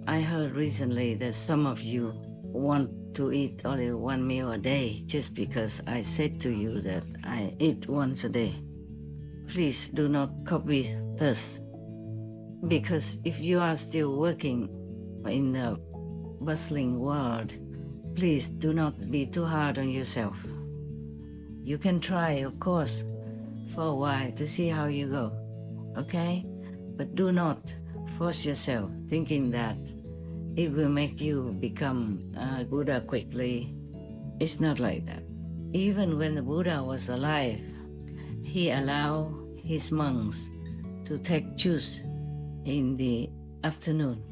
I heard recently that some of you want to eat only one meal a day just because I said to you that I eat once a day. Please do not copy this, because if you are still working in the bustling world, please do not be too hard on yourself. You can try, of course, for a while to see how you go, okay? But do not force yourself thinking that it will make you become a Buddha quickly. It's not like that. Even when the Buddha was alive, he allowed his monks to take juice in the afternoon.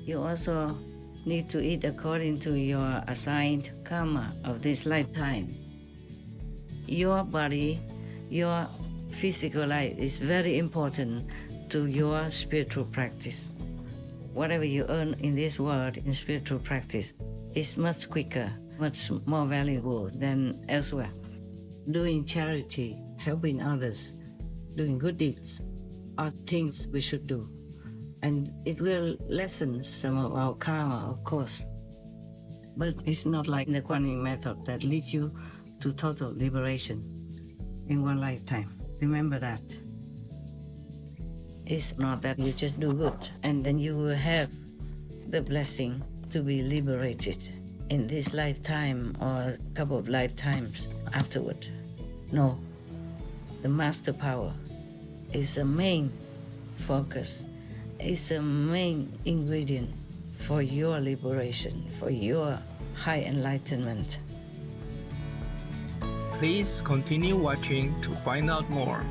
You also need to eat according to your assigned karma of this lifetime. Your body, your physical life is very important to your spiritual practice. Whatever you earn in this world in spiritual practice is much quicker, much more valuable than elsewhere. Doing charity, helping others, doing good deeds are things we should do. And it will lessen some of our karma, of course. But it's not like the Kuan Yin method that leads you to total liberation in one lifetime. Remember that. It's not that you just do good and then you will have the blessing to be liberated in this lifetime or a couple of lifetimes afterward. No, the master power is the main focus, is the main ingredient for your liberation, for your high enlightenment. Please continue watching to find out more.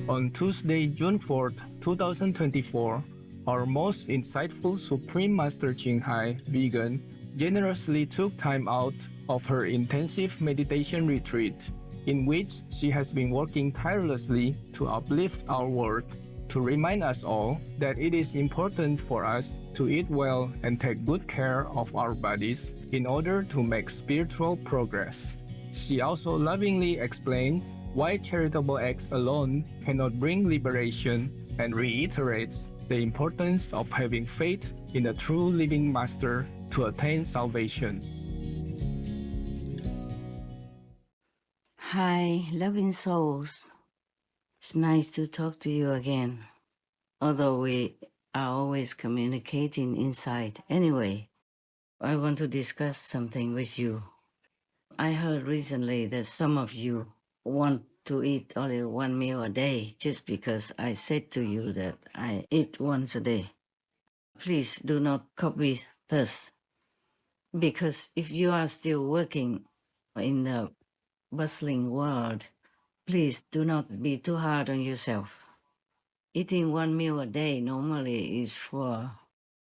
On Tuesday, June 4th, 2024, our most insightful Supreme Master Ching Hai, vegan, generously took time out of her intensive meditation retreat, in which she has been working tirelessly to uplift our world, to remind us all that it is important for us to eat well and take good care of our bodies in order to make spiritual progress. She also lovingly explains why charitable acts alone cannot bring liberation and reiterates the importance of having faith in a true living master to attain salvation. Hi, loving souls. It's nice to talk to you again. Although we are always communicating inside. Anyway, I want to discuss something with you. I heard recently that some of you want to eat only one meal a day just because I said to you that I eat once a day. Please do not copy this, because if you are still working in the bustling world, please do not be too hard on yourself. Eating one meal a day normally is for,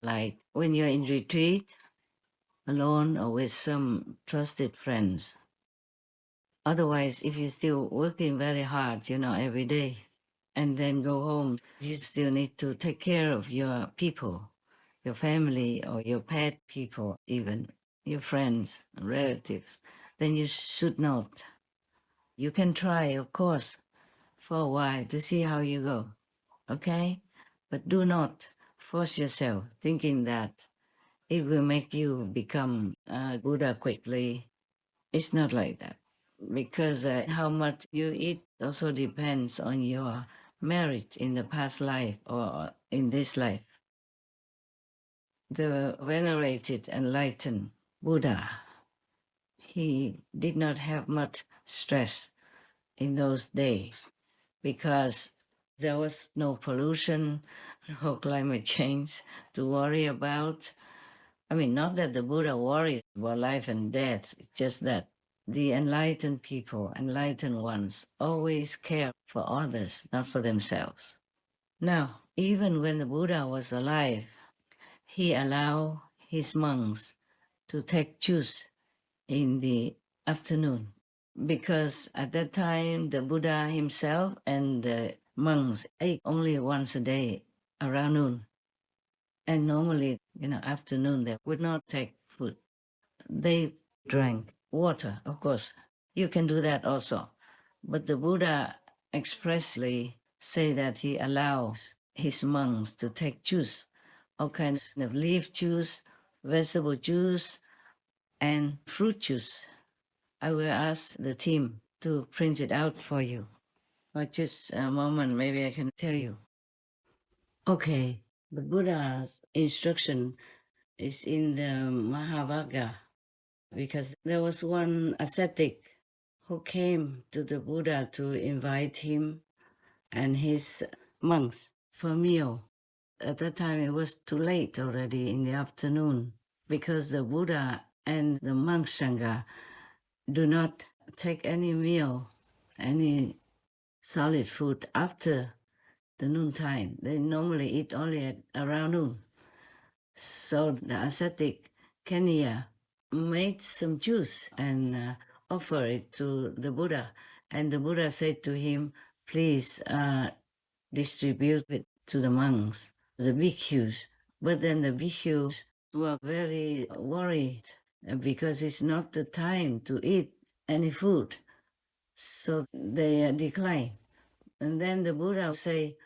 like, when you're in retreat, alone or with some trusted friends. Otherwise, if you're still working very hard, every day, and then go home, you still need to take care of your people, your family or your pet people, even your friends, relatives, then you should not. You can try, of course, for a while to see how you go, okay? But do not force yourself thinking that it will make you become a Buddha quickly. It's not like that, because how much you eat also depends on your merit in the past life or in this life. The venerated enlightened Buddha, he did not have much stress in those days because there was no pollution, no climate change to worry about. I mean, not that the Buddha worried about life and death, it's just that the enlightened people, enlightened ones, always care for others, not for themselves. Now, even when the Buddha was alive, he allowed his monks to take juice in the afternoon, because at that time the Buddha himself and the monks ate only once a day around noon. And normally, afternoon they would not take food. They drank water, of course. You can do that also. But the Buddha expressly say that he allows his monks to take juice, all kinds of leaf juice, vegetable juice, and fruit juice. I will ask the team to print it out for you. But just a moment, maybe I can tell you. Okay, the Buddha's instruction is in the Mahavagga, because there was one ascetic who came to the Buddha to invite him and his monks for a meal. At that time, it was too late already in the afternoon, because the Buddha and the monk Sangha do not take any meal, any solid food after the noontime. They normally eat only at around noon. So the ascetic Kenya made some juice and offered it to the Buddha. And the Buddha said to him, please distribute it to the monks, the bhikkhus. But then the bhikkhus were very worried because it's not the time to eat any food. So they declined. And then the Buddha say,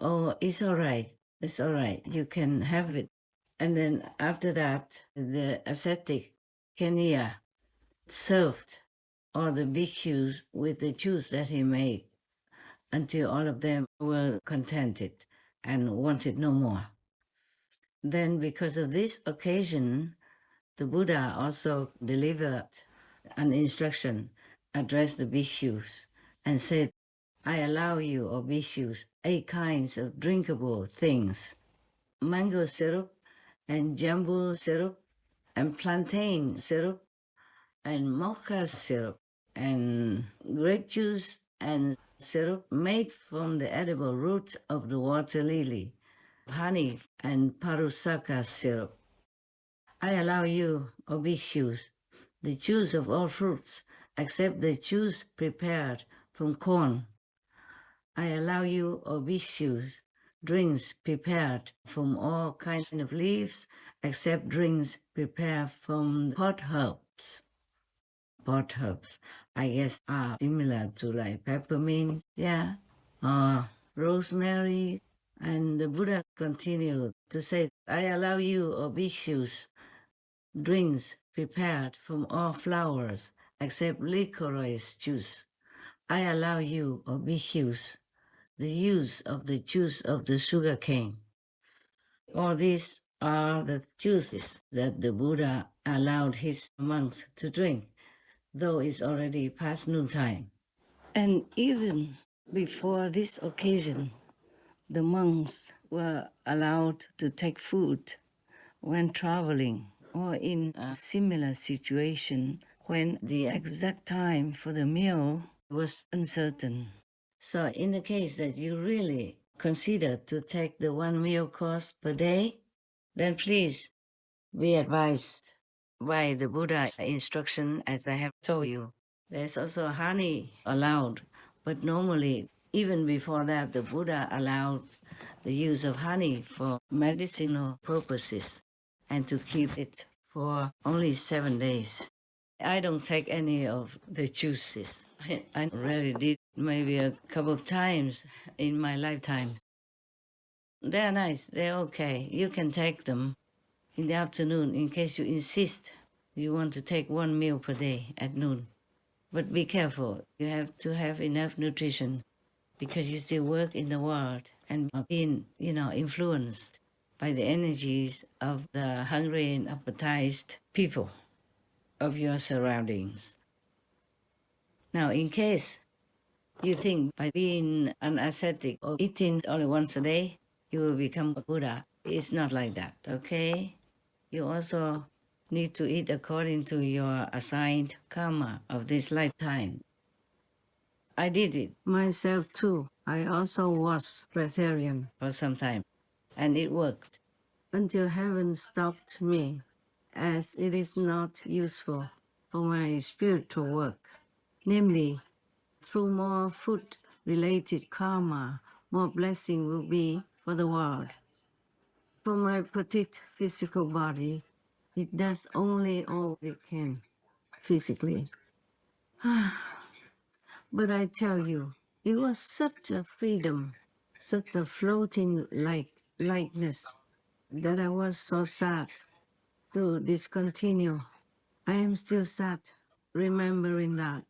oh, it's all right, you can have it. And then after that, the ascetic Kenya served all the bhikkhus with the juice that he made until all of them were contented and wanted no more. Then because of this occasion, the Buddha also delivered an instruction, addressed the bhikkhus, and said, I allow you, O bhikkhus, 8 kinds of drinkable things: mango syrup, and jambu syrup, and plantain syrup, and mocha syrup, and grape juice, and syrup made from the edible root of the water lily, honey, and parusaka syrup. I allow you, O bhikkhus, the juice of all fruits, except the juice prepared from corn. I allow you, O bhikkhus, drinks prepared from all kinds of leaves, except drinks prepared from pot herbs. Pot herbs, I guess, are similar to like peppermint, yeah, or rosemary. And the Buddha continued to say, I allow you, O bhikkhus, drinks prepared from all flowers, except licorice juice. I allow you, O bhikkhus, the use of the juice of the sugar cane. All these are the juices that the Buddha allowed his monks to drink, though it's already past noontime. And even before this occasion, the monks were allowed to take food when traveling or in a similar situation when the exact time for the meal was uncertain. So in the case that you really consider to take the 1 meal course per day, then please be advised by the Buddha instruction, as I have told you. There's also honey allowed, but normally, even before that, the Buddha allowed the use of honey for medicinal purposes and to keep it for only 7 days. I don't take any of the juices. I already did maybe a couple of times in my lifetime. They're nice, they're okay. You can take them in the afternoon in case you insist you want to take 1 meal per day at noon. But be careful, you have to have enough nutrition because you still work in the world and are being, influenced by the energies of the hungry and appetized people of your surroundings. Now, in case you think by being an ascetic or eating only once a day, you will become a Buddha, it's not like that, okay? You also need to eat according to your assigned karma of this lifetime. I did it myself too. I also was vegetarian for some time, and it worked until heaven stopped me, as it is not useful for my spiritual work. Namely, through more food-related karma, more blessing will be for the world. For my petite physical body, it does only all it can. physically. But I tell you, it was such a freedom, such a floating lightness, that I was so sad to discontinue. I am still sad remembering that.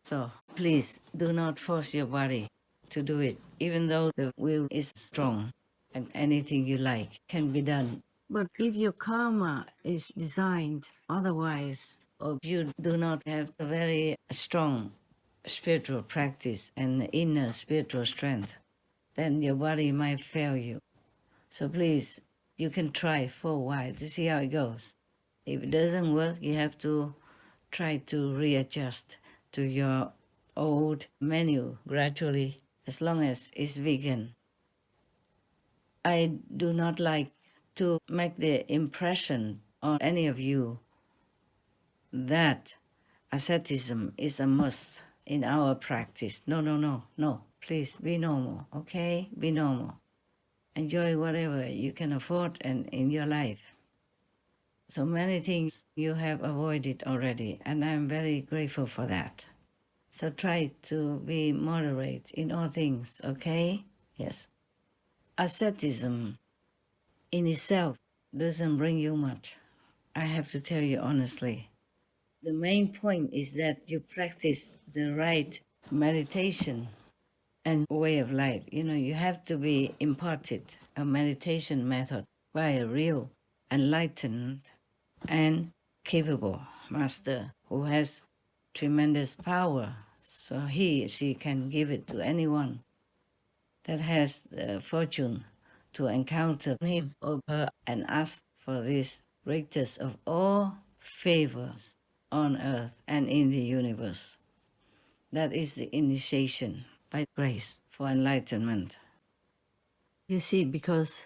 So please do not force your body to do it, even though the will is strong and anything you like can be done. But if your karma is designed otherwise, or you do not have a very strong spiritual practice and inner spiritual strength, then your body might fail you. So please, you can try for a while to see how it goes. If it doesn't work, you have to try to readjust to your old menu gradually, as long as it's vegan. I do not like to make the impression on any of you that asceticism is a must in our practice. No. Please be normal, okay? Be normal. Enjoy whatever you can afford and in your life. So many things you have avoided already, and I'm very grateful for that. So try to be moderate in all things, okay? Yes. Asceticism in itself doesn't bring you much. I have to tell you honestly. The main point is that you practice the right meditation and way of life. You have to be imparted a meditation method by a real enlightened and capable master who has tremendous power. So she can give it to anyone that has the fortune to encounter him or her and ask for this greatest of all favors on earth and in the universe. That is the initiation by grace for enlightenment. You see, because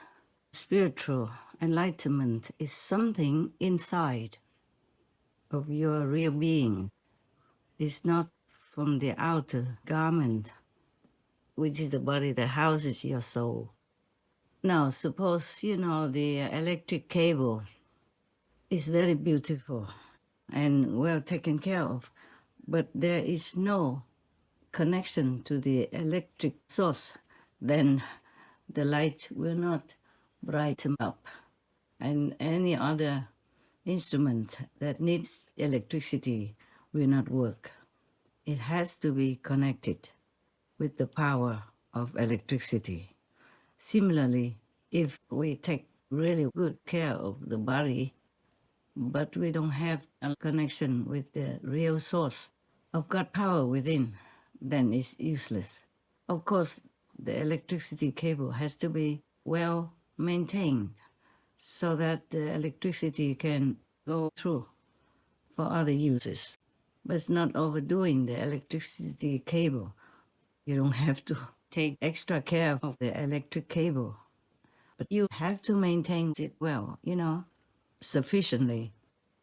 spiritual enlightenment is something inside of your real being. It's not from the outer garment, which is the body that houses your soul. Now, suppose, the electric cable is very beautiful and well taken care of, but there is no connection to the electric source, then the light will not brighten up. And any other instrument that needs electricity will not work. It has to be connected with the power of electricity. Similarly, if we take really good care of the body, but we don't have a connection with the real source of God power within, then it's useless. Of course, the electricity cable has to be well maintained so that the electricity can go through for other uses. But it's not overdoing the electricity cable. You don't have to take extra care of the electric cable, but you have to maintain it well, sufficiently.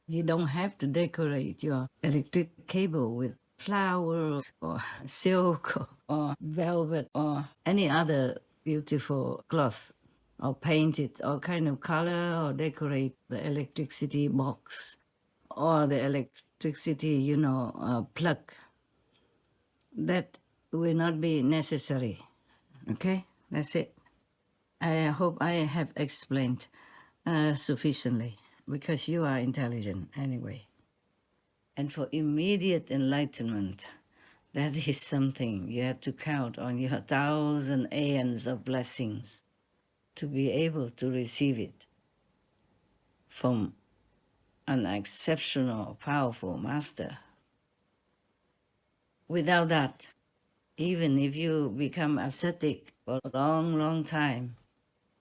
You don't have to decorate your electric cable with flowers or silk or velvet or any other beautiful cloth, or paint it all kind of color, or decorate the electricity box or the electricity, plug. That will not be necessary. Okay, that's it. I hope I have explained sufficiently, because you are intelligent anyway. And for immediate enlightenment, that is something you have to count on your 1,000 aeons of blessings to be able to receive it from an exceptional, powerful master. Without that, even if you become ascetic for a long, long time,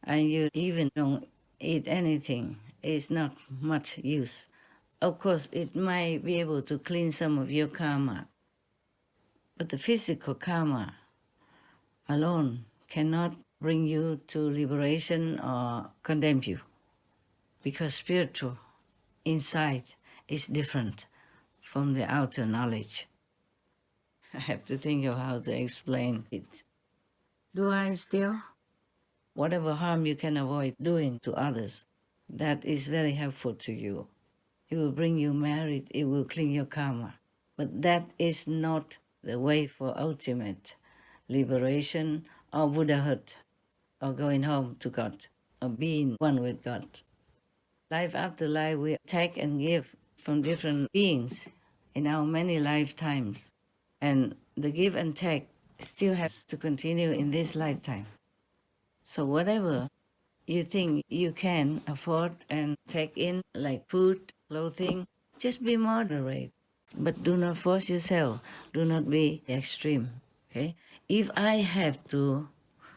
and you even don't eat anything, it's not much use. Of course, it might be able to clean some of your karma, but the physical karma alone cannot bring you to liberation or condemn you, because spiritual insight is different from the outer knowledge. I have to think of how to explain it. Do I still? Whatever harm you can avoid doing to others, that is very helpful to you. it will bring you merit, it will clean your karma. But that is not the way for ultimate liberation or Buddhahood or going home to God or being one with God. Life after life, we take and give from different beings in our many lifetimes. And the give and take still has to continue in this lifetime. So whatever you think you can afford and take in, like food, clothing, just be moderate. But do not force yourself. Do not be extreme. Okay? If I have to,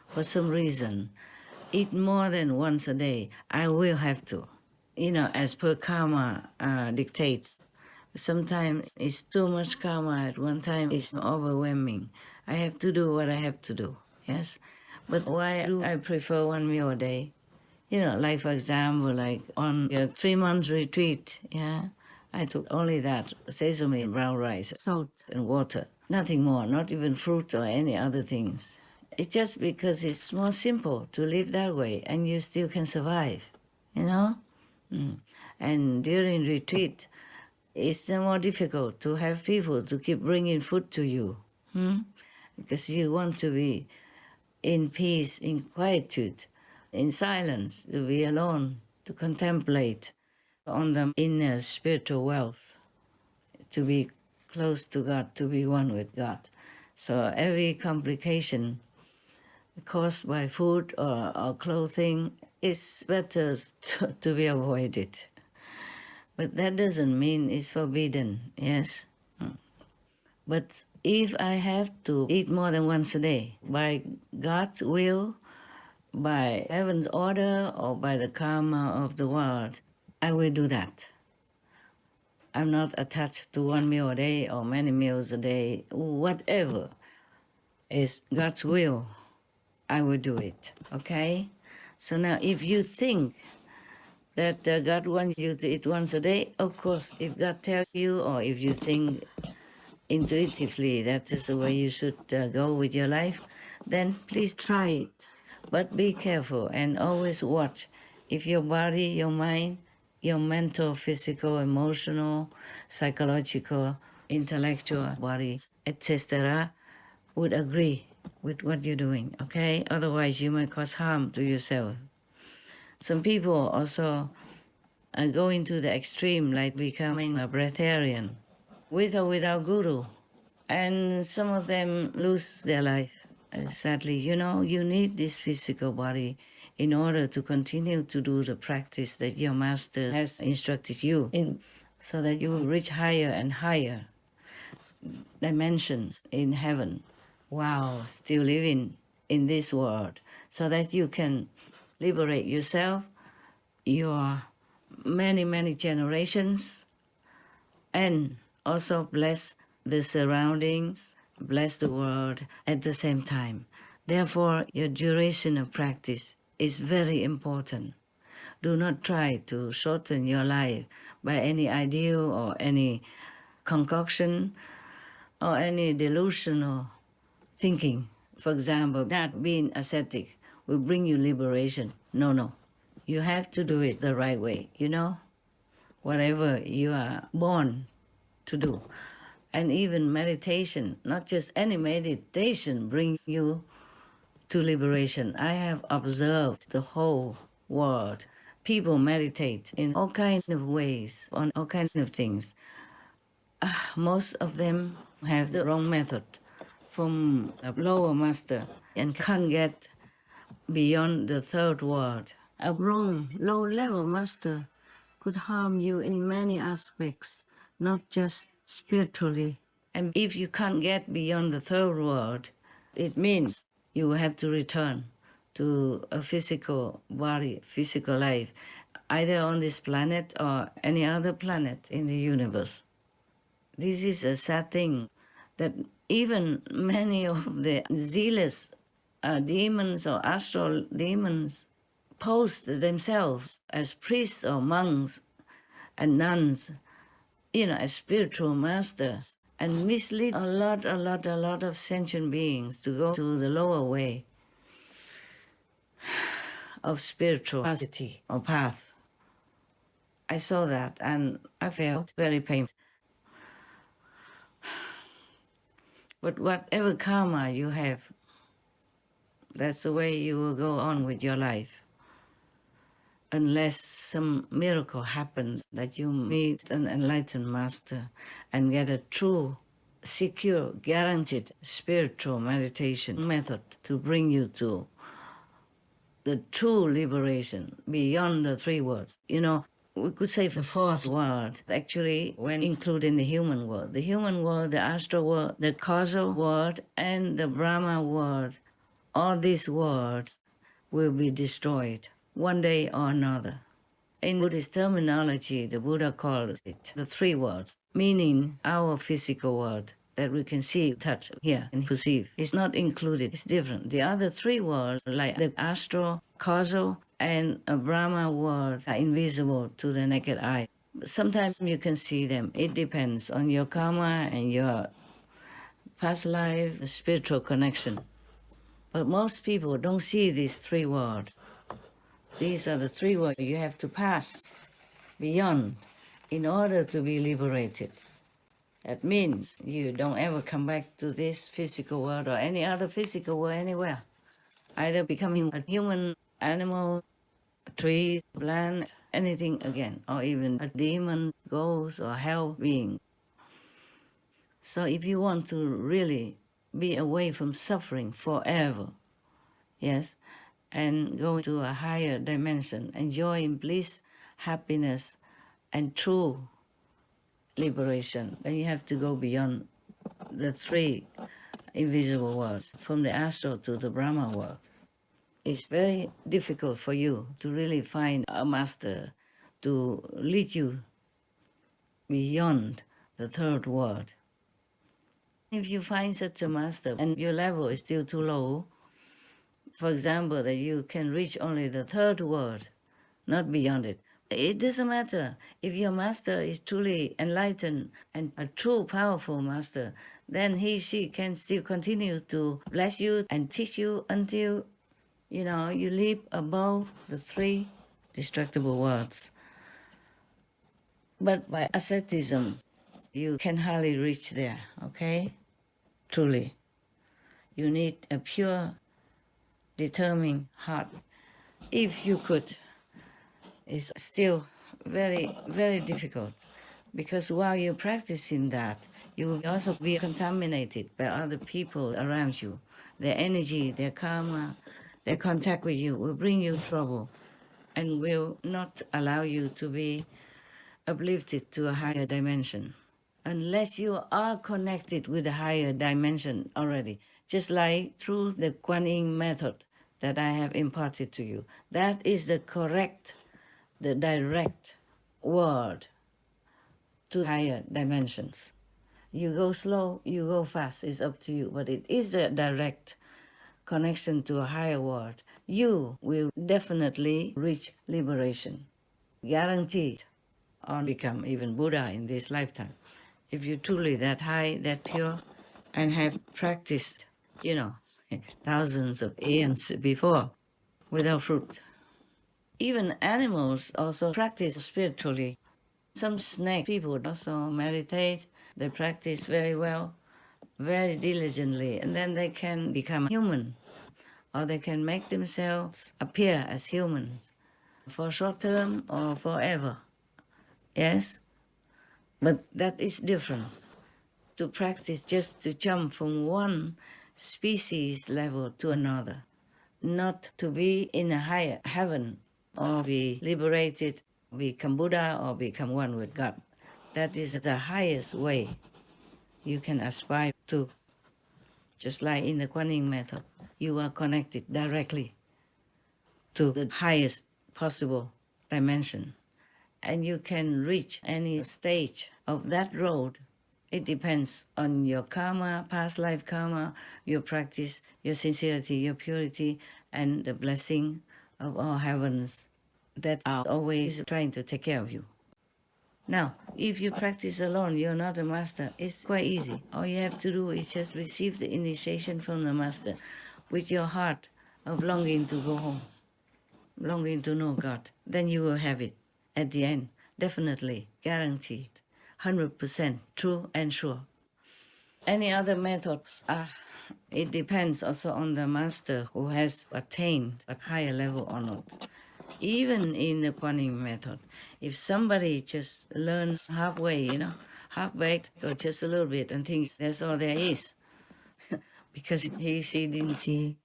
for some reason, eat more than once a day, I will have to. As per karma dictates. Sometimes it's too much karma at one time, it's overwhelming. I have to do what I have to do, yes? But why do I prefer one meal a day? Like for example, like on a 3-month retreat, I took only that, sesame, brown rice, salt and water. Nothing more, not even fruit or any other things. It's just because it's more simple to live that way and you still can survive, And during retreat, it's more difficult to have people to keep bringing food to you, because you want to be in peace, in quietude, in silence, to be alone, to contemplate on the inner spiritual wealth, to be close to God, to be one with God. So every complication caused by food or clothing is better to be avoided. But that doesn't mean it's forbidden, yes? But if I have to eat more than once a day, by God's will, by heaven's order, or by the karma of the world, I will do that. I'm not attached to one meal a day or many meals a day. Whatever is God's will, I will do it, okay? So now if you think that God wants you to eat once a day, of course, if God tells you, or if you think intuitively that is the way you should go with your life, then please try it. But be careful and always watch if your body, your mind, your mental, physical, emotional, psychological, intellectual body, etc., would agree with what you're doing, okay? Otherwise, you might cause harm to yourself. Some people also go into the extreme, like becoming a breatharian, with or without guru. And some of them lose their life. Sadly, you need this physical body in order to continue to do the practice that your master has instructed you in, so that you will reach higher and higher dimensions in heaven while still living in this world, so that you can liberate yourself, your many, many generations, and also bless the surroundings, bless the world at the same time. Therefore, your duration of practice is very important. Do not try to shorten your life by any ideal or any concoction or any delusional thinking. For example, that being ascetic will bring you liberation. No. You have to do it the right way, whatever you are born to do. And even meditation, not just any meditation, brings you to liberation. I have observed the whole world. People meditate in all kinds of ways, on all kinds of things. Most of them have the wrong method from a lower master and can't get beyond the third world. A wrong, low-level master could harm you in many aspects, not just spiritually. And if you can't get beyond the third world, it means you will have to return to a physical body, physical life, either on this planet or any other planet in the universe. This is a sad thing, that even many of the zealous demons or astral demons post themselves as priests or monks and nuns, as spiritual masters, and mislead a lot of sentient beings to go to the lower way of spirituality or path. I saw that and I felt very painful. But whatever karma you have, that's the way you will go on with your life. Unless some miracle happens that you meet an enlightened master and get a true, secure, guaranteed spiritual meditation method to bring you to the true liberation beyond the three worlds. You know, we could say the fourth world, actually, when including the human world. The human world, the astral world, the causal world, and the Brahma world, all these worlds will be destroyed one day or another. In Buddhist terminology, the Buddha called it the three worlds, meaning our physical world that we can see, touch, hear, and perceive is not included. It's different. The other three worlds, like the astral, causal, and a Brahma world, are invisible to the naked eye. Sometimes you can see them. It depends on your karma and your past life, spiritual connection. But most people don't see these three worlds. These are the three worlds you have to pass beyond in order to be liberated. That means you don't ever come back to this physical world or any other physical world anywhere. Either becoming a human, animal, a tree, plant, anything again, or even a demon, ghost, or hell being. So if you want to really be away from suffering forever, yes, and go to a higher dimension, enjoying bliss, happiness, and true liberation, then you have to go beyond the three invisible worlds, from the astral to the Brahma world. It's very difficult for you to really find a master to lead you beyond the third world. If you find such a master and your level is still too low, for example, that you can reach only the third world, not beyond it, it doesn't matter. If your master is truly enlightened and a true powerful master, then she can still continue to bless you and teach you until, you leap above the three destructible worlds. But by asceticism, you can hardly reach there, okay? Truly. You need a pure, determined heart. If you could, it's still very, very difficult, because while you're practicing that, you will also be contaminated by other people around you. Their energy, their karma, their contact with you will bring you trouble and will not allow you to be uplifted to a higher dimension. Unless you are connected with a higher dimension already, just like through the Kuan Yin method that I have imparted to you. That is the direct word to higher dimensions. You go slow, you go fast, it's up to you, but it is a direct connection to a higher world. You will definitely reach liberation, guaranteed, or become even Buddha in this lifetime. If you're truly that high, that pure, and have practiced, thousands of aeons before without fruit. Even animals also practice spiritually. Some snake people also meditate, they practice very well, very diligently, and then they can become human, or they can make themselves appear as humans for short term or forever. Yes? But that is different. To practice just to jump from one species level to another, not to be in a higher heaven or be liberated, become Buddha or become one with God. That is the highest way you can aspire to. Just like in the Kuan Yin method, you are connected directly to the highest possible dimension. And you can reach any stage of that road. It depends on your karma, past life karma, your practice, your sincerity, your purity, and the blessing of all heavens that are always trying to take care of you. Now, if you practice alone, you're not a master, it's quite easy. All you have to do is just receive the initiation from the master with your heart of longing to go home, longing to know God. Then you will have it at the end. definitely, guaranteed, 100% true and sure. Any other method, it depends also on the master who has attained a higher level or not. Even in the Kuan method, if somebody just learns halfway, half-baked or just a little bit and thinks that's all there is, because she didn't see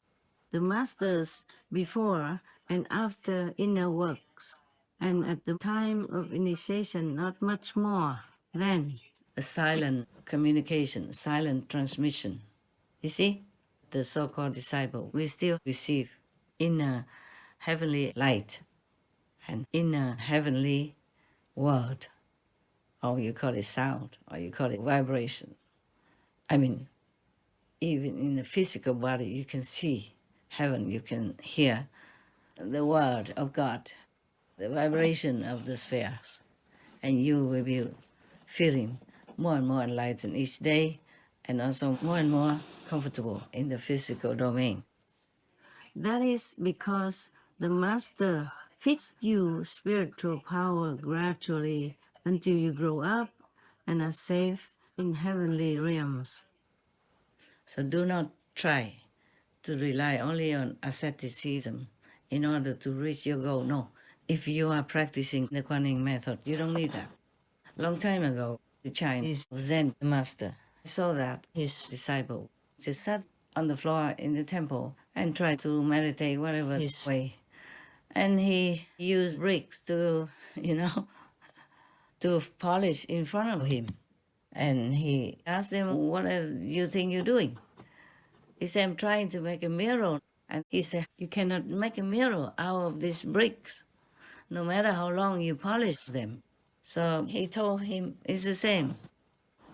the masters before and after inner works, and at the time of initiation, not much more than a silent communication, silent transmission. You see, the so-called disciple will still receive inner heavenly light and inner heavenly word, or you call it sound, or you call it vibration. I mean, even in the physical body, you can see heaven, you can hear the word of God, the vibration of the spheres, and you will be feeling more and more enlightened each day, and also more and more comfortable in the physical domain. That is because the master feeds you spiritual power gradually until you grow up and are safe in heavenly realms. So do not try to rely only on asceticism in order to reach your goal. No, if you are practicing the Kuan Yin method, you don't need that. Long time ago, the Chinese Zen master saw that his disciple just sat on the floor in the temple and tried to meditate whatever his way. And he used bricks to, to polish in front of him. And he asked them, what do you think you're doing? He said, I'm trying to make a mirror. And he said, you cannot make a mirror out of these bricks, no matter how long you polish them. So he told him, it's the same.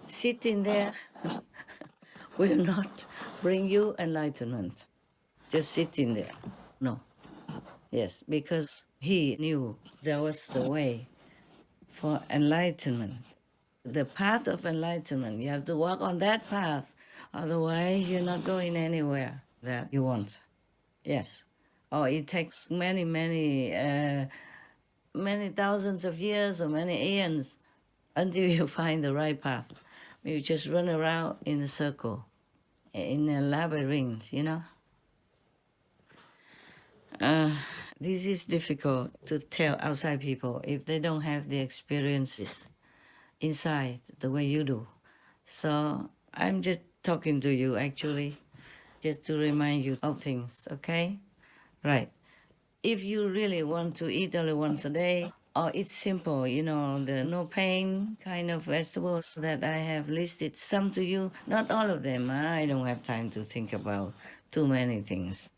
Sitting there will not bring you enlightenment. Just sitting there. No. Yes, because he knew there was the way for enlightenment. The path of enlightenment, you have to walk on that path. Otherwise, you're not going anywhere that you want. Yes. Or it takes many thousands of years or many eons until you find the right path. You just run around in a circle, in a labyrinth, This is difficult to tell outside people if they don't have the experiences inside the way you do. So I'm just talking to you actually, just to remind you of things, okay? Right. If you really want to eat only once a day, or it's simple, the no pain kind of vegetables that I have listed some to you, not all of them. I don't have time to think about too many things.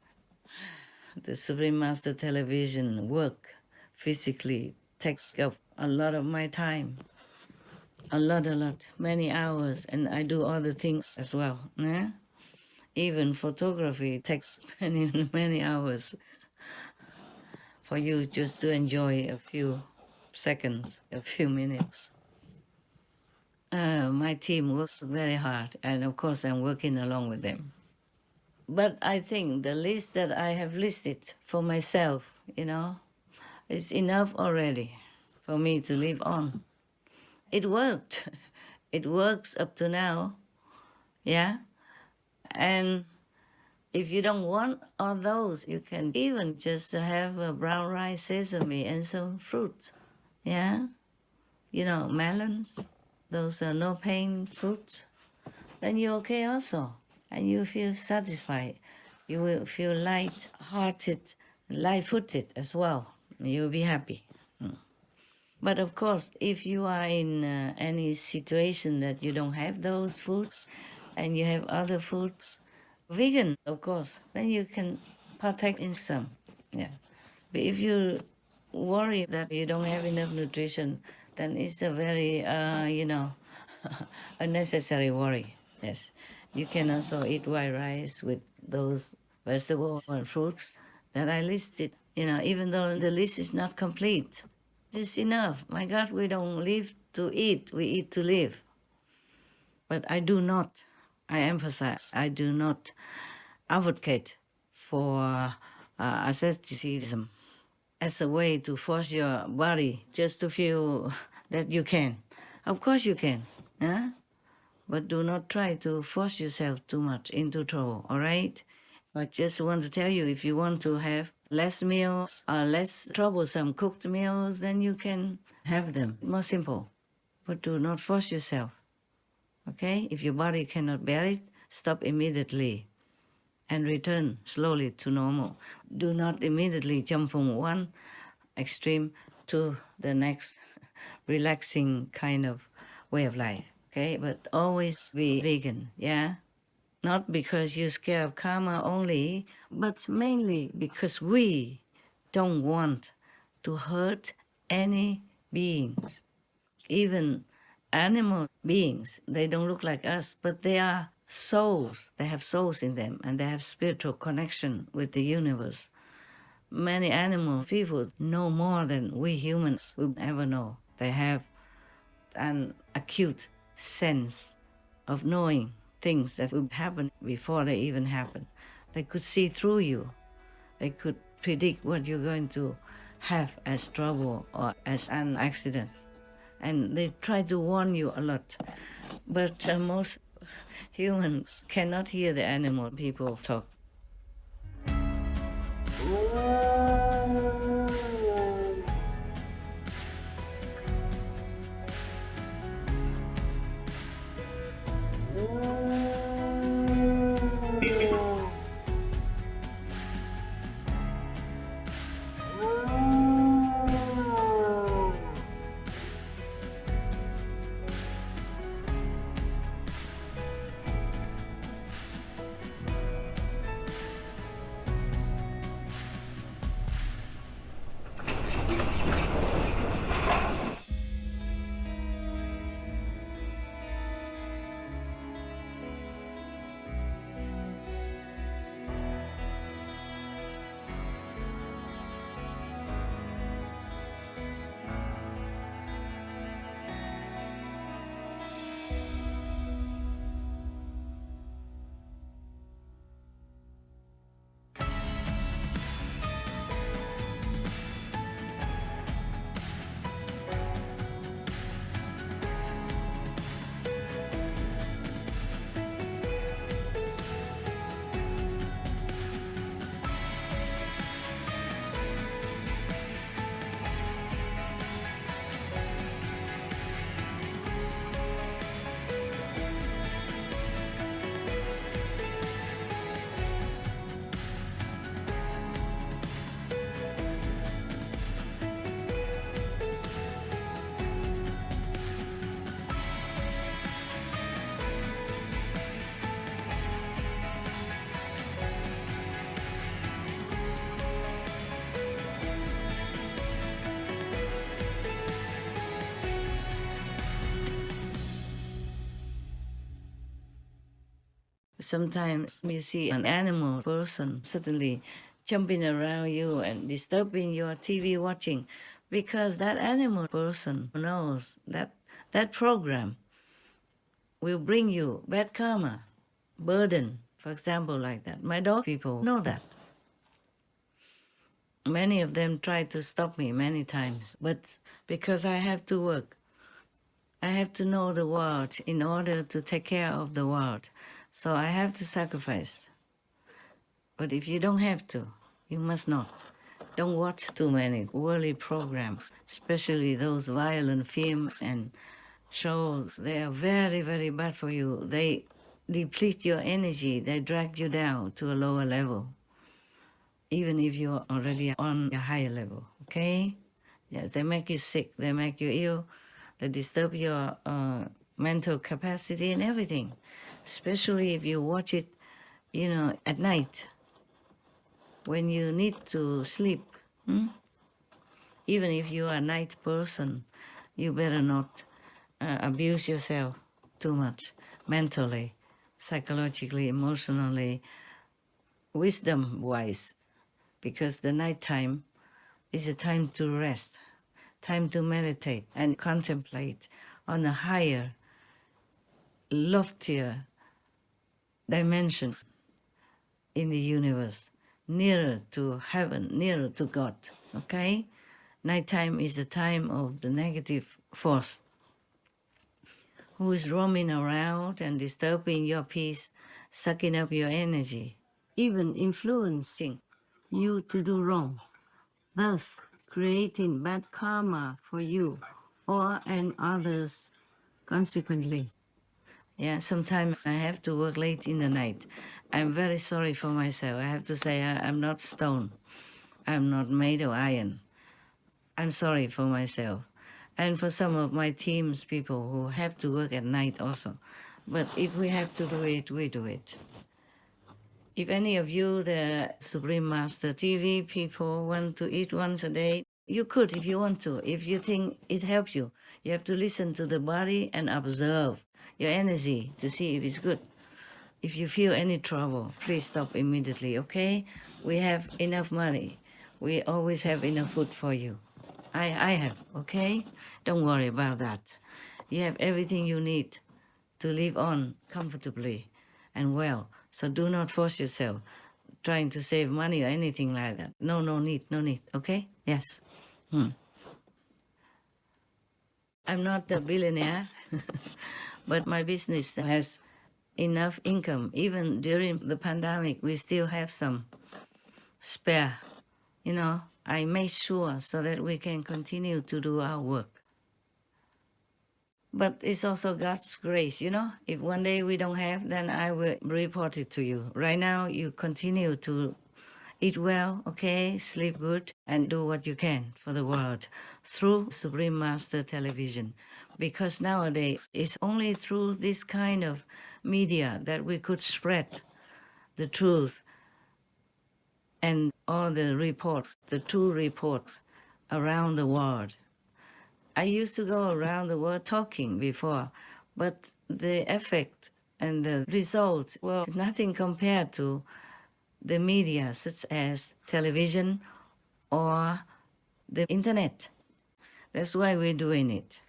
The Supreme Master television work physically takes up a lot of my time. A lot, many hours, and I do other things as well. Even photography takes many hours for you just to enjoy a few seconds, a few minutes. My team works very hard, and of course I'm working along with them. But I think the list that I have listed for myself, is enough already for me to live on. It worked. It works up to now, yeah? And if you don't want all those, you can even just have a brown rice, sesame, and some fruit, yeah? Melons, those are no pain fruits. Then you're okay also. And you feel satisfied. You will feel light-hearted, light-footed as well. You'll be happy. But of course, if you are in any situation that you don't have those foods and you have other foods, vegan, of course, then you can partake in some. Yeah. But if you worry that you don't have enough nutrition, then it's a very, unnecessary worry. Yes. You can also eat white rice with those vegetables and fruits that I listed, even though the list is not complete. It's enough. My God, we don't live to eat, we eat to live. But I emphasize, I do not advocate for asceticism. as a way to force your body just to feel that you can. Of course you can, huh? But do not try to force yourself too much into trouble, all right? I just want to tell you, if you want to have less meals or less troublesome cooked meals, then you can have them. More simple. But do not force yourself, okay? If your body cannot bear it, stop immediately and return slowly to normal. Do not immediately jump from one extreme to the next relaxing kind of way of life, okay? But always be vegan, yeah? Not because you're scared of karma only, but mainly because we don't want to hurt any beings. Even animal beings, they don't look like us, but they are souls. They have souls in them, and they have spiritual connection with the universe. Many animal people know more than we humans will ever know. They have an acute sense of knowing things that will happen before they even happen. They could see through you. They could predict what you're going to have as trouble or as an accident. And they try to warn you a lot. But most humans cannot hear the animal people talk. Sometimes you see an animal person suddenly jumping around you and disturbing your TV watching because that animal person knows that that program will bring you bad karma, burden, for example, like that. My dog people know that. Many of them tried to stop me many times, but because I have to work, I have to know the world in order to take care of the world. So I have to sacrifice. But if you don't have to, you must not. Don't watch too many worldly programs, especially those violent films and shows. They are very, very bad for you. They deplete your energy. They drag you down to a lower level, even if you're already on a higher level, okay? Yes, they make you sick. They make you ill. They disturb your mental capacity and everything, especially if you watch it, at night when you need to sleep. Even if you are a night person, you better not abuse yourself too much mentally, psychologically, emotionally, wisdom-wise, because the nighttime is a time to rest, time to meditate and contemplate on a higher, loftier dimensions in the universe, nearer to heaven, nearer to God, okay? Nighttime is the time of the negative force who is roaming around and disturbing your peace, sucking up your energy, even influencing you to do wrong, thus creating bad karma for you or and others consequently. Yeah, sometimes I have to work late in the night. I'm very sorry for myself. I have to say I'm not stone. I'm not made of iron. I'm sorry for myself. And for some of my team's people who have to work at night also. But if we have to do it, we do it. If any of you, the Supreme Master TV people, want to eat once a day, you could if you want to. If you think it helps you, you have to listen to the body and observe your energy to see if it's good. If you feel any trouble, please stop immediately, okay? We have enough money. We always have enough food for you. I have, okay? Don't worry about that. You have everything you need to live on comfortably and well. So do not force yourself trying to save money or anything like that. No need, okay? Yes. I'm not a billionaire, but my business has enough income. Even during the pandemic, we still have some spare. I made sure so that we can continue to do our work. But it's also God's grace, If one day we don't have, then I will report it to you. Right now, you continue to eat well, okay, sleep good, and do what you can for the world through Supreme Master Television. Because nowadays, it's only through this kind of media that we could spread the truth and all the reports, the true reports around the world. I used to go around the world talking before, but the effect and the results were nothing compared to the media such as television or the internet. That's why we're doing it.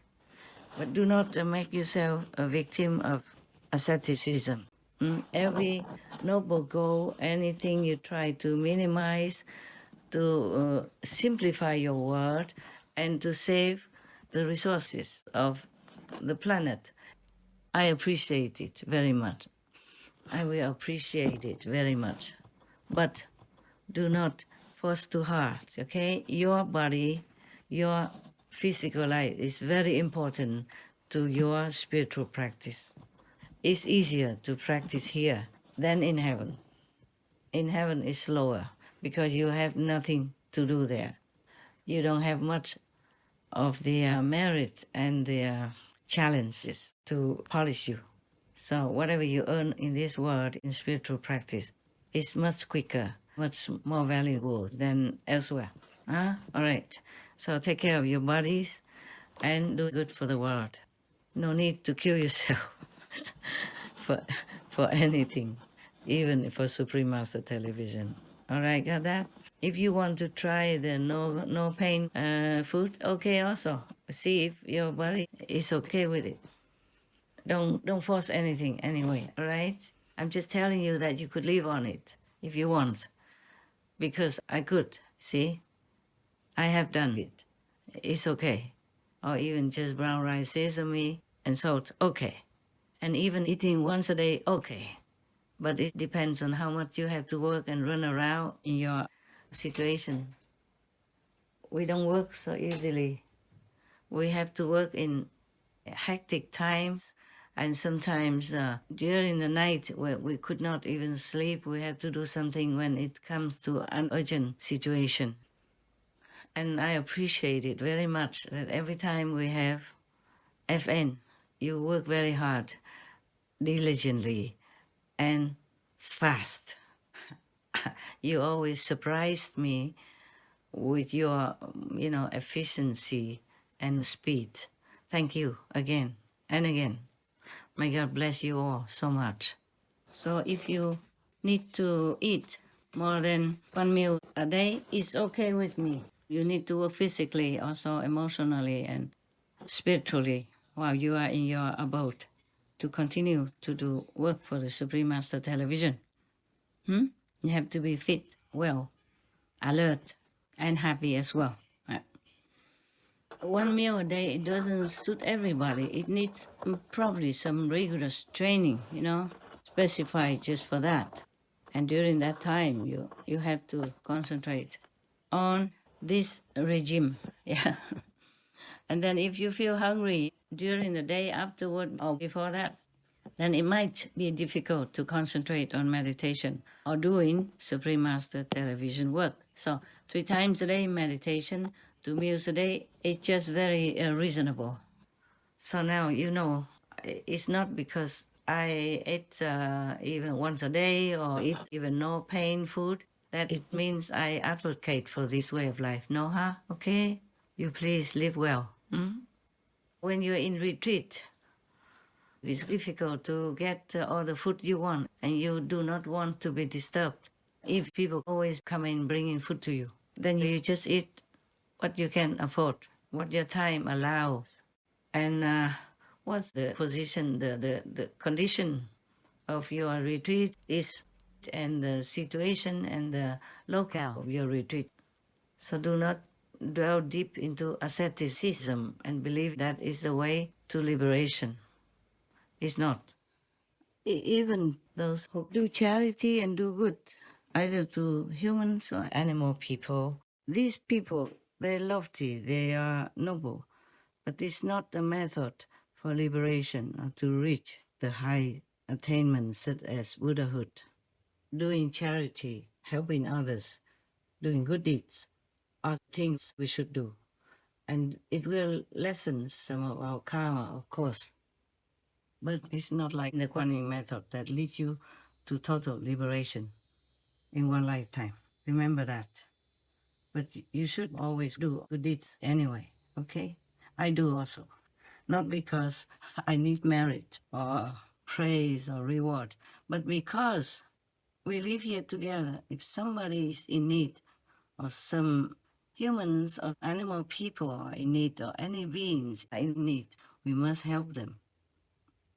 But do not make yourself a victim of asceticism. Every noble goal, anything you try to minimize, to simplify your world, and to save the resources of the planet, I appreciate it very much. I will appreciate it very much. But do not force too hard, okay? Your body, your physical life is very important to your spiritual practice. It's easier to practice here than in heaven. In heaven it's slower because you have nothing to do there. You don't have much of the merit and the challenges to polish you. So whatever you earn in this world in spiritual practice is much quicker, much more valuable than elsewhere. All right. So take care of your bodies and do good for the world. No need to kill yourself for anything, even for Supreme Master Television. All right, got that? If you want to try the no pain food, okay also. See if your body is okay with it. Don't force anything anyway, all right? I'm just telling you that you could live on it if you want. Because I could, see? I have done it. It's okay. Or even just brown rice, sesame, and salt, okay. And even eating once a day, okay. But it depends on how much you have to work and run around in your situation. We don't work so easily. We have to work in hectic times, and sometimes during the night where we could not even sleep, we have to do something when it comes to an urgent situation. And I appreciate it very much that every time we have FN, you work very hard, diligently, and fast. You always surprised me with your, efficiency and speed. Thank you again and again. May God bless you all so much. So if you need to eat more than one meal a day, it's okay with me. You need to work physically, also emotionally and spiritually while you are in your abode to continue to do work for the Supreme Master Television. You have to be fit well, alert, and happy as well. One meal a day, it doesn't suit everybody. It needs probably some rigorous training, specified just for that. And during that time, you have to concentrate on this regime. Yeah. And then if you feel hungry during the day afterward or before that, then it might be difficult to concentrate on meditation or doing Supreme Master television work. So 3 times a day meditation, 2 meals a day, it's just very reasonable. So now it's not because I eat even once a day or eat even no pain food that it means I advocate for this way of life. No, huh? Okay? You please live well. When you're in retreat, it's difficult to get all the food you want, and you do not want to be disturbed. If people always come in bringing food to you, then you just eat what you can afford, what your time allows. And what's the position, the condition of your retreat is, and the situation and the locale of your retreat. So do not dwell deep into asceticism and believe that is the way to liberation. It's not. Even those who do charity and do good, either to humans or animal people, these people, they're lofty, they are noble, but it's not the method for liberation or to reach the high attainments such as Buddhahood. Doing charity, helping others, doing good deeds are things we should do. And it will lessen some of our karma, of course. But it's not like the Kuan Yin method that leads you to total liberation in one lifetime. Remember that. But you should always do good deeds anyway, okay? I do also. Not because I need merit or praise or reward, but because we live here together. If somebody is in need, or some humans or animal people are in need, or any beings are in need, we must help them.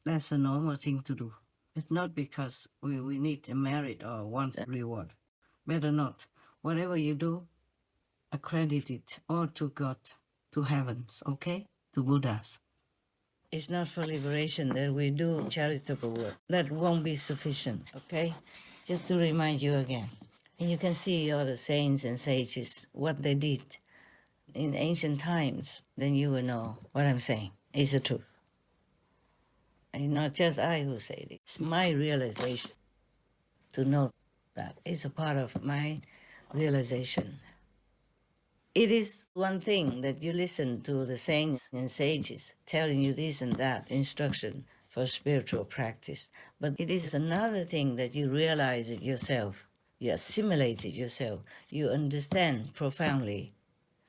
That's a normal thing to do. It's not because we need a merit or want a reward. Better not. Whatever you do, accredit it all to God, to heavens, okay? To Buddhas. It's not for liberation that we do charitable work. That won't be sufficient, okay? Just to remind you again. And you can see all the saints and sages, what they did in ancient times, then you will know what I'm saying is the truth. And not just I who say it. It's my realization to know that. It's a part of my realization. It is one thing that you listen to the saints and sages telling you this and that instruction for spiritual practice. But it is another thing that you realize it yourself. You assimilate it yourself. You understand profoundly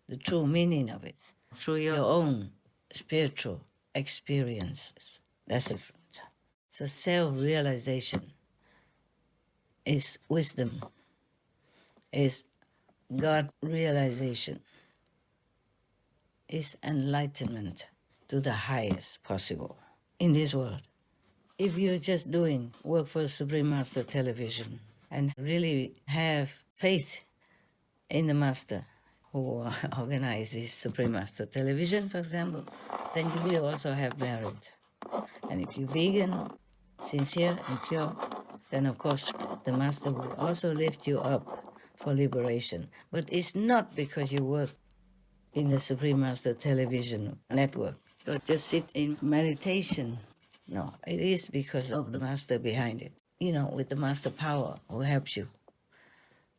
the true meaning of it through your own spiritual experiences. That's different. So self-realization is wisdom, is God realization, is enlightenment to the highest possible in this world. If you're just doing work for Supreme Master Television and really have faith in the Master who organizes Supreme Master Television, for example, then you will also have merit. And if you're vegan, sincere and pure, then of course the Master will also lift you up for liberation. But it's not because you work in the Supreme Master Television network or just sit in meditation. No, it is because of the Master behind it. With the Master power who helps you.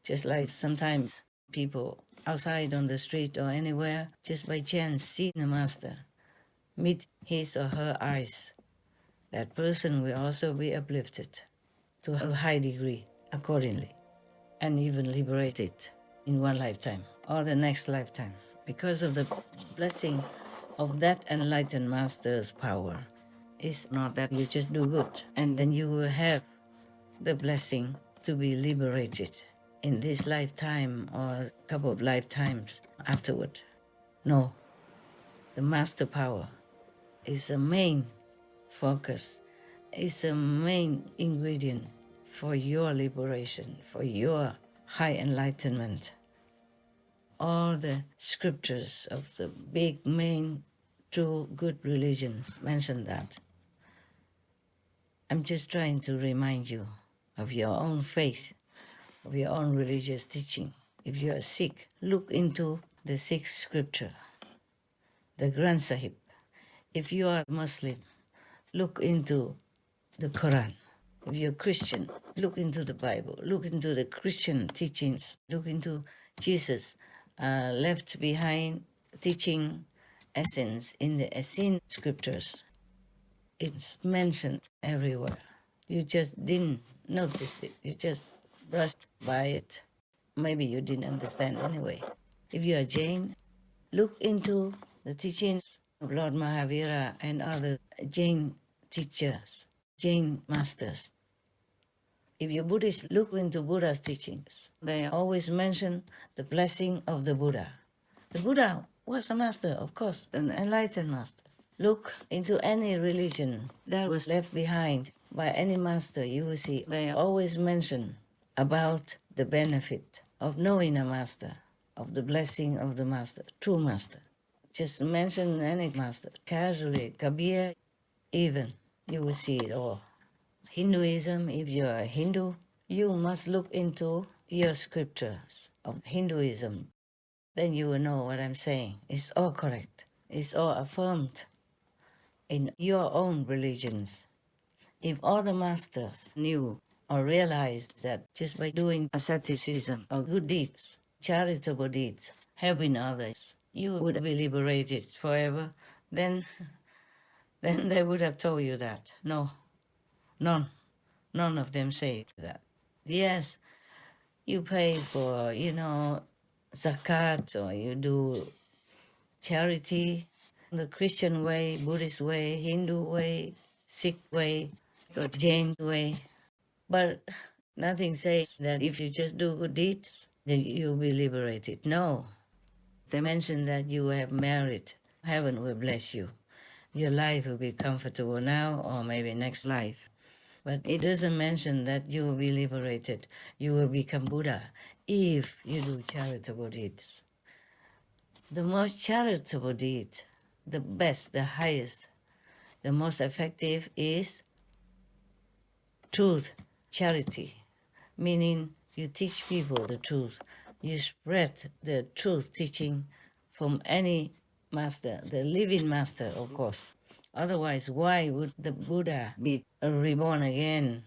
Just like sometimes people outside on the street or anywhere, just by chance see the Master, meet his or her eyes, that person will also be uplifted to a high degree accordingly, and even liberated in one lifetime or the next lifetime because of the blessing of that enlightened Master's power. It's not that you just do good and then you will have the blessing to be liberated in this lifetime or a couple of lifetimes afterward. No, the Master power is the main focus, is a main ingredient for your liberation, for your high enlightenment. All the scriptures of the big, main, true, good religions mention that. I'm just trying to remind you of your own faith, of your own religious teaching. If you are Sikh, look into the Sikh scripture, the Granth Sahib. If you are Muslim, look into the Quran. If you're Christian, look into the Bible, look into the Christian teachings, look into Jesus' left behind teaching essence in the Essene scriptures. It's mentioned everywhere. You just didn't notice it. You just brushed by it. Maybe you didn't understand anyway. If you are Jain, look into the teachings of Lord Mahavira and other Jain teachers, Jain masters. If you're Buddhist, look into Buddha's teachings. They always mention the blessing of the Buddha. The Buddha was a master, of course, an enlightened master. Look into any religion that was left behind by any master, you will see they always mention about the benefit of knowing a master, of the blessing of the master, true master. Just mention any master, casually, Kabir, even, you will see it all. Hinduism, if you're a Hindu, you must look into your scriptures of Hinduism. Then you will know what I'm saying. It's all correct. It's all affirmed in your own religions. If all the masters knew or realized that just by doing asceticism or good deeds, charitable deeds, helping others, you would be liberated forever, then they would have told you that. No, none of them say that. Yes, you pay for, zakat, or you do charity the Christian way, Buddhist way, Hindu way, Sikh way, or Jain way. But nothing says that if you just do good deeds, then you'll be liberated. No. They mention that you have merit. Heaven will bless you. Your life will be comfortable now or maybe next life. But it doesn't mention that you will be liberated. You will become Buddha if you do charitable deeds. The most charitable deed, the best, the highest, the most effective is truth, charity, meaning you teach people the truth. You spread the truth teaching from any master, the living master, of course. Otherwise, why would the Buddha be reborn again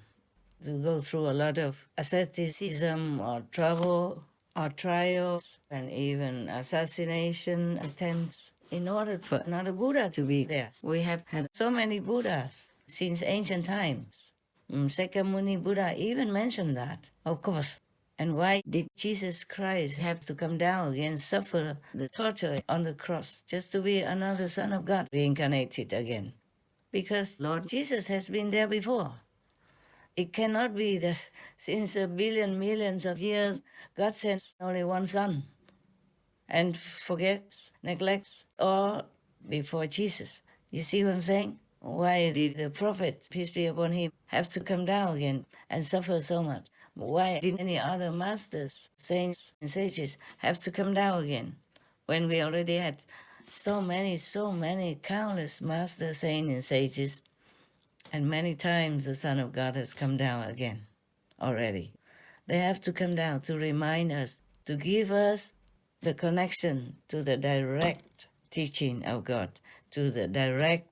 to go through a lot of asceticism or trouble or trials and even assassination attempts in order for another Buddha to be there? We have had so many Buddhas since ancient times. Sakyamuni Buddha even mentioned that, of course. And why did Jesus Christ have to come down and suffer the torture on the cross just to be another Son of God reincarnated again? Because Lord Jesus has been there before. It cannot be that since a billion, millions of years, God sends only one Son and forgets, neglects all before Jesus. You see what I'm saying? Why did the prophet, peace be upon him, have to come down again and suffer so much? Why did any other masters, saints, and sages have to come down again when we already had so many countless masters, saints, and sages, and many times the Son of God has come down again already? They have to come down to remind us, to give us the connection to the direct teaching of God, to the direct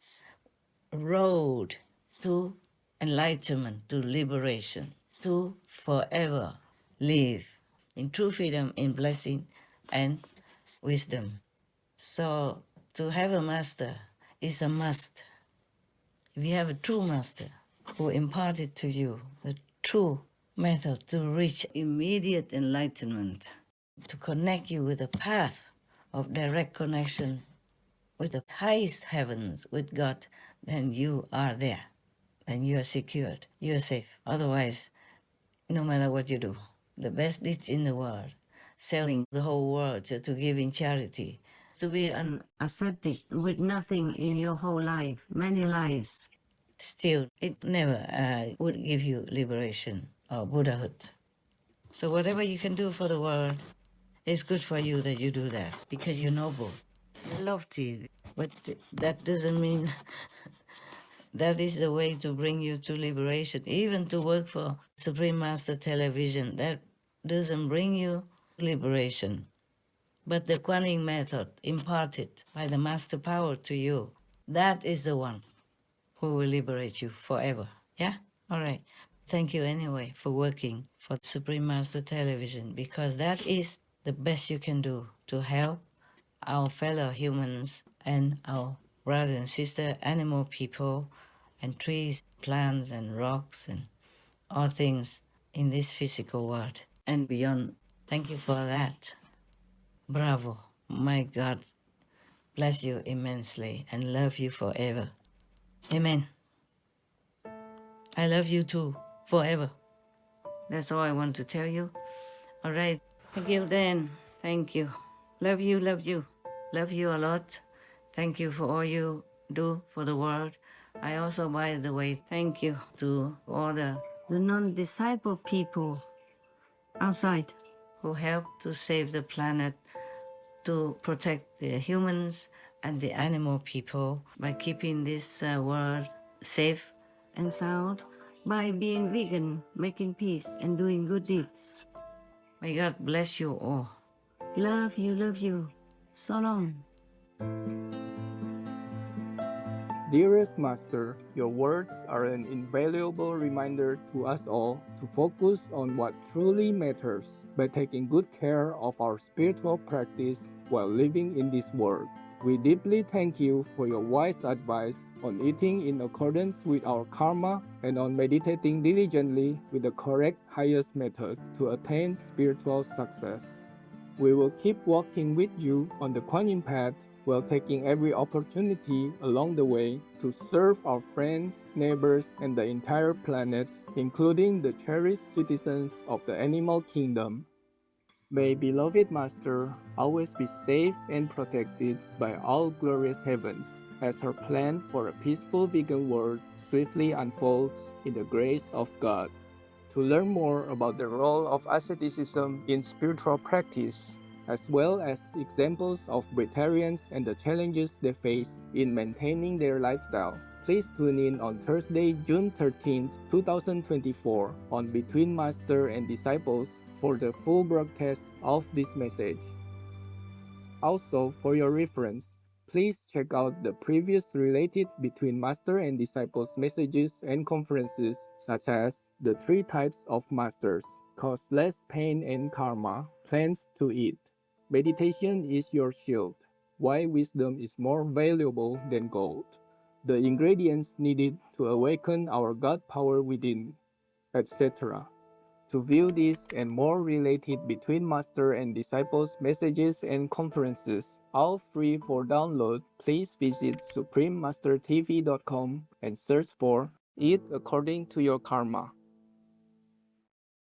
road to enlightenment, to liberation, to forever live in true freedom, in blessing and wisdom. So to have a master is a must. If you have a true master who imparted to you the true method to reach immediate enlightenment, to connect you with the path of direct connection with the highest heavens, with God, then you are there. Then you are secured. You are safe. Otherwise, no matter what you do, the best deeds in the world, selling the whole world to give in charity, to be an ascetic with nothing in your whole life, many lives, still, it never would give you liberation or Buddhahood. So whatever you can do for the world, it's good for you that you do that because you're noble. Lofty, but that doesn't mean that is the way to bring you to liberation. Even to work for Supreme Master Television, that doesn't bring you liberation. But the Kuan Yin method imparted by the Master Power to you, that is the one who will liberate you forever. Yeah? All right. Thank you anyway for working for Supreme Master Television because that is the best you can do to help our fellow humans and our brother and sister animal people and trees, plants and rocks and all things in this physical world and beyond. Thank you for that. Bravo. My God bless you immensely and love you forever. Amen. I love you too, forever. That's all I want to tell you. All right. Thank you, Dan. Thank you. Love you, love you. Love you a lot. Thank you for all you do for the world. I also, by the way, thank you to all the non-disciple people outside who help to save the planet, to protect the humans and the animal people by keeping this world safe and sound, by being vegan, making peace, and doing good deeds. May God bless you all. Love you, love you. So long. Dearest Master, your words are an invaluable reminder to us all to focus on what truly matters by taking good care of our spiritual practice while living in this world. We deeply thank you for your wise advice on eating in accordance with our karma and on meditating diligently with the correct highest method to attain spiritual success. We will keep walking with you on the Kuan Yin path while taking every opportunity along the way to serve our friends, neighbors, and the entire planet, including the cherished citizens of the animal kingdom. May beloved Master always be safe and protected by all glorious heavens as her plan for a peaceful vegan world swiftly unfolds in the grace of God. To learn more about the role of asceticism in spiritual practice, as well as examples of breatharians and the challenges they face in maintaining their lifestyle, please tune in on Thursday, June 13, 2024 on Between Master and Disciples for the full broadcast of this message. Also, for your reference, please check out the previous related Between Master and Disciples messages and conferences, such as the 3 types of masters, cause less pain and karma, plans to eat. Meditation is your shield. Why wisdom is more valuable than gold. The ingredients needed to awaken our God power within, etc. To view this and more related Between Master and Disciples messages and conferences, all free for download, please visit suprememastertv.com and search for Eat According to Your Karma.